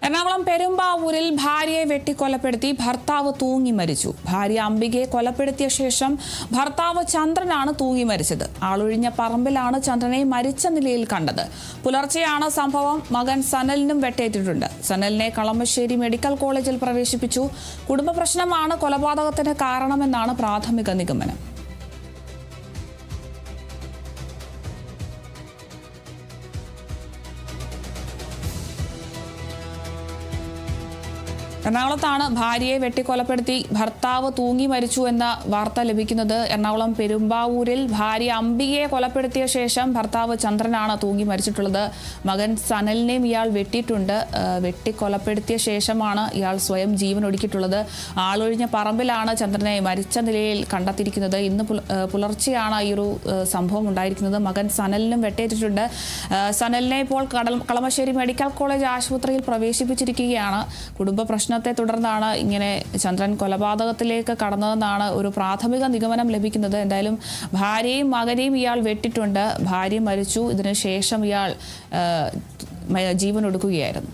എറണാകുളം പെരുമ്പാവൂരിൽ ഭാര്യയെ വെട്ടിക്കൊലപ്പെടുത്തി ഭർത്താവ് തൂങ്ങി മരിച്ചു. ഭാര്യ അംബികയെ കൊലപ്പെടുത്തിയ ശേഷം ഭർത്താവ് ചന്ദ്രനാണ് തൂങ്ങി മരിച്ചത്. ആളൊഴിഞ്ഞ പറമ്പിലാണ് ചന്ദ്രനെ മരിച്ച നിലയിൽ കണ്ടത്. പുലർച്ചെയാണ് സംഭവം. മകൻ സനലിനും വെട്ടേറ്റിട്ടുണ്ട്. സനലിനെ കളമശ്ശേരി മെഡിക്കൽ കോളേജിൽ പ്രവേശിപ്പിച്ചു. കുടുംബ പ്രശ്നമാണ് കൊലപാതകത്തിന് കാരണമെന്നാണ് പ്രാഥമിക നിഗമനം. എറണാകുളത്താണ് ഭാര്യയെ വെട്ടിക്കൊലപ്പെടുത്തി ഭർത്താവ് തൂങ്ങി മരിച്ചു എന്ന വാർത്ത ലഭിക്കുന്നത്. എറണാകുളം പെരുമ്പാവൂരിൽ ഭാര്യ അംബികയെ കൊലപ്പെടുത്തിയ ശേഷം ഭർത്താവ് ചന്ദ്രനാണ് തൂങ്ങി മരിച്ചിട്ടുള്ളത്. മകൻ സനലിനെയും ഇയാൾ വെട്ടിയിട്ടുണ്ട്. വെട്ടിക്കൊലപ്പെടുത്തിയ ശേഷമാണ് ഇയാൾ സ്വയം ജീവൻ ഒടുക്കിയിട്ടുള്ളത്. ആളൊഴിഞ്ഞ പറമ്പിലാണ് ചന്ദ്രനെ മരിച്ച നിലയിൽ കണ്ടെത്തിയിരിക്കുന്നത്. ഇന്ന് പുലർച്ചെയാണ് ഈ ഒരു സംഭവം ഉണ്ടായിരിക്കുന്നത്. മകൻ സനലിനും വെട്ടേറ്റിട്ടുണ്ട്. സനലിനെ ഇപ്പോൾ കളമശ്ശേരി മെഡിക്കൽ കോളേജ് ആശുപത്രിയിൽ പ്രവേശിപ്പിച്ചിരിക്കുകയാണ്. കുടുംബ പ്രശ്നത്തെ തുടർന്നാണ് ഇങ്ങനെ ചന്ദ്രൻ കൊലപാതകത്തിലേക്ക് കടന്നതെന്നാണ് ഒരു പ്രാഥമിക നിഗമനം ലഭിക്കുന്നത്. എന്തായാലും ഭാര്യയും മകനെയും ഇയാൾ വെട്ടിട്ടുണ്ട്. ഭാര്യ മരിച്ചു. ഇതിനുശേഷം ഇയാൾ ജീവൻ ഒടുക്കുകയായിരുന്നു.